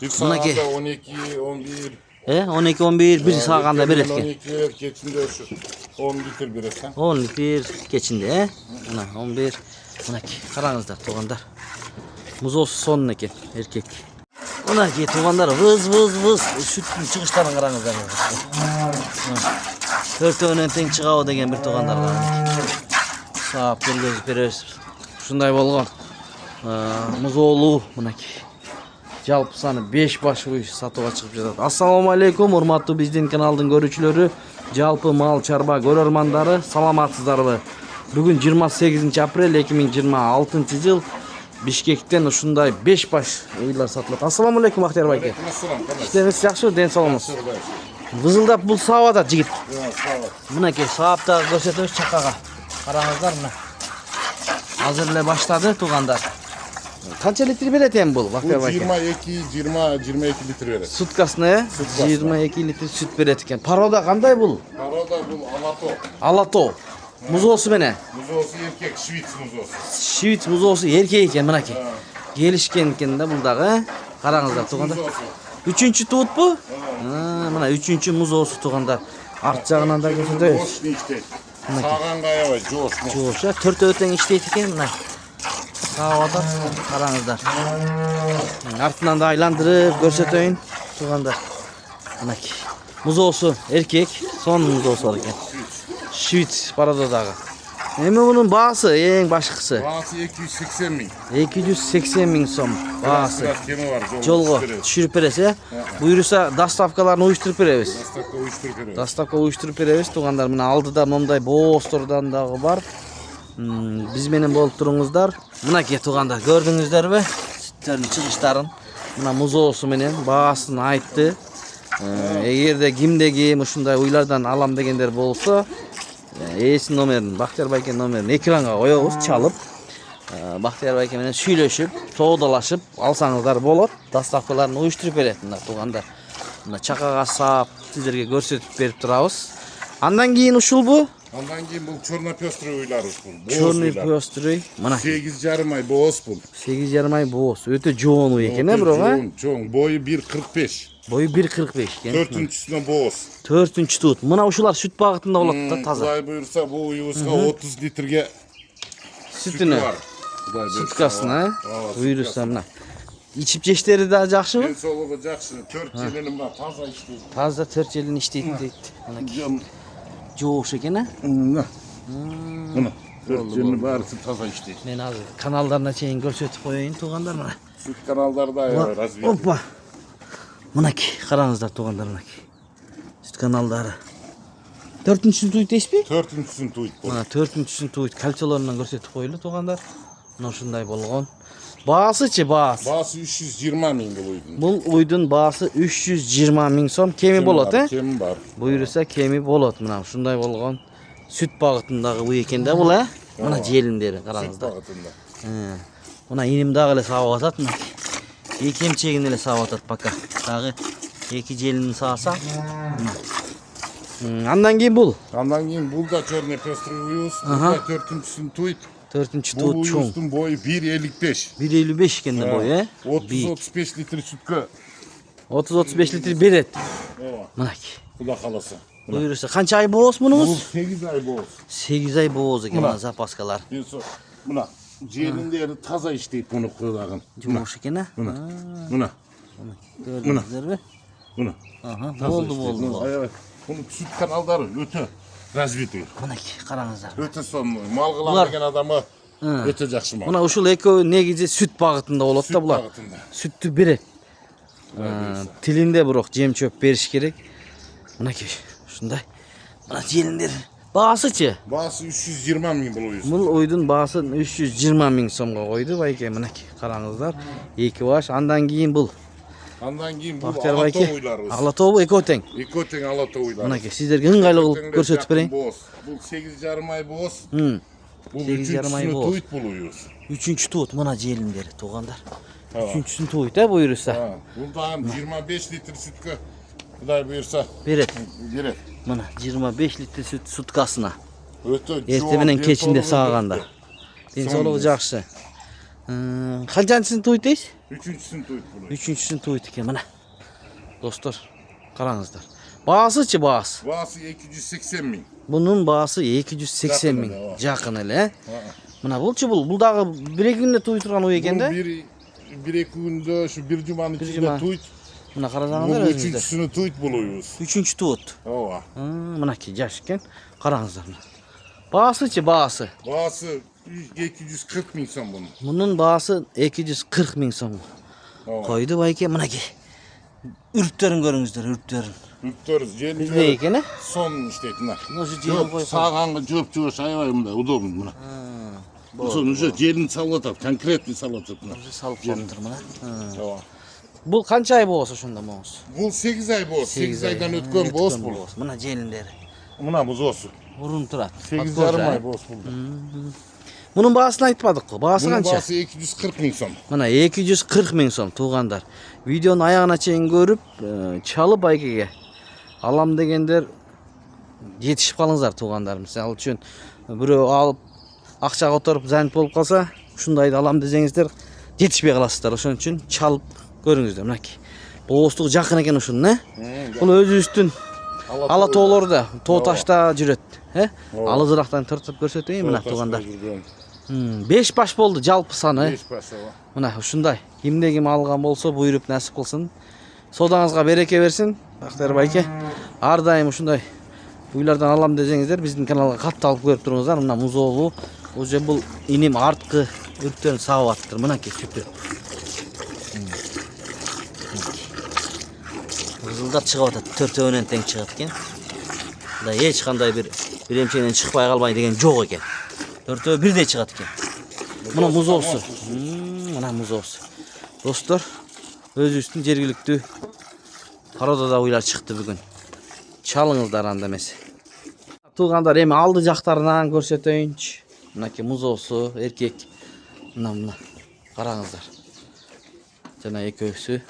Bir sağanda 12, 11. 12, 11, bir sağanda bir etken. 12 geçinde şu 10 litre bir etken. 10 litre geçinde. Buna 11. Buna ki karanızlar tuğanlar. Muz olsun sonun eken erkek. Buna ki tuğanlar vız. Sütün çıkışlarını karanızlar. 4 önen teң çıqağı degen bir tuğanlar var. Sağap göz bereriz. Şunday bolğan. Muz oğlu buna ki. Жалпы саны 5 баш уй сатууга чыгып жатат. Ассаламу алейкум, урматтуу биздин каналдын көрүүчүлөрү, жалпы мал чарба көрөрмандары, саламатсыздарбы? Бүгүн 28 апрель 2026 жыл Бишкектен ушундай 5 баш уйлар сатылат. Ассаламу алейкум Ахтияр байке. Иштеңиз жакшыбы, ден соолугуңуз? Вызылдап бул саап атат жигит. Мынакей сааптагы көрсөтөбүз чакага. Караңыздар мына. Азыр эле баштады туугандар. Kança litre берет эми бул? 22 litre берет. Суткасына 22 litre süt берет экен. Paroda кандай бул? Paroda бул Alato. Музоосу менен. Музоосу эркек, швиц музоосу. Швиц музоосу эркек экен мынакей. Келишкен экен да бул дагы. Караңыздар туугандар. 3-чү туутпу? Мына 3-чү музоосу туугандар. Арт жагынан да көрсөтөбүз. Саган каябай жоош. Жоош, 4 тең иштейт экен мына. Sağ karanızlar. Артынан da айландырып көрсөтөйүн тугандар. Мынакей. Музоосу эркек, сон музоосу бар экен. Швиц пародадагы. Эми мунун баасы эң башкысы. Баасы 280 миң. 280 миң сом баасы. Кеми бар, жолго түшүрүп бересе, буйруса доставкаларын уюштуруп беребиз. Доставка уюштуруп беребиз тугандар. Мына алдыда момундай боостордан дагы бар. Биз менен болуп туруңуздар. Мынакей туугандар, көрдүңүздөрбү? Сүттөрдүн чыгыштарын. Мына музоосу менен баасын айтты. Эгерде кимде ким ушундай уйлардан алам дегендер болсо, эсин номерин, Бактияр байке номерин экранга коебуз, чалып. Бактияр байке менен сүйлөшүп, соодалашып алсаңыздар болот. Доставкаларын уюштуруп берет мына туугандар. Мына чакага саап сиздерге көрсөтүп берип турабыз. Андан кийин ушулбу? Андан кийин бул черно-пёстрый уйларыбыз бул. Черно-пёстрый. Мына 8,5 ай боос бул. 8,5 ай боос. Өтө жоон уй экен, бирок, Жоон, бою 1,45. Бою 1,45 экен. 4-чүсүнө боос. 4-чү туут. Мына ушулар сүт багытында болот да, таза. Кудай буйрса, бул уюбузга 30 литрге сүтүнө. Суткасына, буйрса мына. İçip жештери да жакшыбы? Ден соолугу жакшы. 4 желини мына таза иштейт. Таза 4 желин иштейт дейт. Мына жоош экен, Мына. 4 желини баарысы таза иштейт. Мен азыр каналдарына чейин көрсөтүп коеюн туугандар мына. Сүт каналдарда аябай развитие. Опа. Мынакей, караңыздар туугандар мынакей. Сүт каналдары. 4-чүсүн туйт дейсизби? 4-чүсүн туйт. Мына 4-чүсүн туйт. Кальциолорунан көрсөтүп коюлду туугандар. Мына ушундай болгон. Баасычы баас? Баасы 320 миң бул уйдун. Бул уйдун баасы 320 миң сом. Кеми болот, Кеми бар. Буйруса кеми болот. Мына ушундай болгон сүт багытындагы уй экен да бул, Мына желиндери караңыздар. Сүт багытында. Мына иним дагы эле саап атат мына. Эки эмчегин эле саап атат пока. Дагы эки желин сааса. Андан кийин бул? Андан кийин бул да черно-пёстрый уюз. Бул да 4-чүсүн туйт. 4-чү туут чоң. Бул уюздун бою 1,55. 1,55 экен да бою, 30-35 литр сүткө. 30-35 литр берет. Мынакей. Куда каласа. Буйруса канча ай боос мунуңуз? Бул 8 ай боос. 8 ай боос экен мына запаскалар. Мына желиндери таза иштейт муну кудагын. Жумуш экен, Мына. Көрдүңүздөрбү? Мына. Болду. Аябай. Мунун сүт каналдары өтө развитый. Мынакей, караңыздар. Өтө сонун. Мал кылам деген адамы өтө жакшы мал. Мына ушул экөө негизи сүт багытында болот да булар. Сүттү берет. Тилинде бирок жем чөп бериш керек. Мынакей, ушундай. Мына желиндер. Баасычы? Баасы 320 миң бул уюз. Бул уйдун баасын 320 миң сомго койду байке. Мынакей, караңыздар. Эки баш. Андан кийин бул. Андан кийин бул Бактияр байке. уйларыбыз. Алатоо экөө тең. Экөө тең алатоо уйларыбыз. Мынакей, сиздерге ыңгайлуу кылып көрсөтүп берейин. Бул 8,5 ай боос. Бул 8,5 ай 3-чүсүн боос. туйт бул уюз. 3-чү туут мына желиндери туугандар. 3-чүсүн туйт, буйруса. Бул да 25 литр сүткө Кудай буйрса берет. Берет. Мына 25 литр сүт суткасына. Өтө Эрте менен кечинде сааганда. Ден соолугу жакшы. Канчанчысын туйт дейсиз? Üçüncüsünü tuyut bunu. Üçüncüsünü tuyut ekan mana. Dostlar, qarangizlar. Bahasıçı bahası. Vası 280 min. Bunun bahası 280 Жақын min. эле, Жақын эле. Ha. Мына булчу бул дагы 1-2 күндө туй турган ой экен Bu да. bir iki günde şu bir cumanın Bir içinde cuma. tuyut. Мына Bu карасаңыздар өзүңүздөр. üçüncüsünü tuyut buluyoruz. Üçüncü tuut. Ova. Мынакей жаш экен. Караңыздар. Баасычы баасы. Vası 240 min son bunun. Bunun baası 240 min so'm. Ova. Koydu bayke mınaki. Ürtlerin görüңүздөр, ürtlerin. Tutuyoruz. Bizde eкен, he? Son işte bunlar. Nasıl ciğer koy. Sağhangi cöp sayayım da udobun buna. Sonuçta ciğerini sallatıp, konkretli sallatıp bunlar. Salıp kaptır mına. Ova. Bu kança ay bolsa şunda moğuz? Bu 8 ay boz. 8 aydan ötken boz bul. Mına jelinleri. Buna buz olsun. Urun turat. 8 yarım ay boz buldu. Bunun bağısını aytmadık mı? Bağısı Bunun kança? bağısı 240 min son. Mına 240 min so'm tuğandar. Videonun ayağına çeyin görüp çalıp baykege alam degender yetişip kalыңыздар туғандар. Misal üçün biri alıp akça oturup zanit bolup kalsa ушундайды алам десеңиздер жетишпей каласыздар. Ошон үчүн чалып көрүңүздөр. Мынакей. Боостугу жакын экен ушунун, Бул өзүбүздүн ала тоолордо, тоо ташта жүрөт, Алызырактан тыртып көрсөтөйүн мына туғандар. 5 баш болду жалпы саны. 5 баш ова. Мына ушундай. Кимде ким алган болсо буйруп насип кылсын. Содаңызга береке берсин. Бактар байке. Ар дайым ушундай уйлардан алам десеңиздер биздин каналга катталып көрүп туруңуздар. Мына музоолу уже бул иним арткы үрттөрүн сабып аттыр. Мынакей сүтү. Кызылдап чыгып атат. Төртөөнөн тең чыгат экен. Да эч кандай бир эмченен чыкпай калбай деген жок экен. Төртөө бирдей чыгат экен. Мына музоосу. Мына музоосу. Достор, өзүбүздүн жергиликтүү пародада уйлар чыкты бүгүн. Чалыңыздар анда эмес. Туғандар эми алды жактарынан көрсөтөйүнчү. Мынакей музоосу, эркек. Мына караңыздар. Жана экөөсү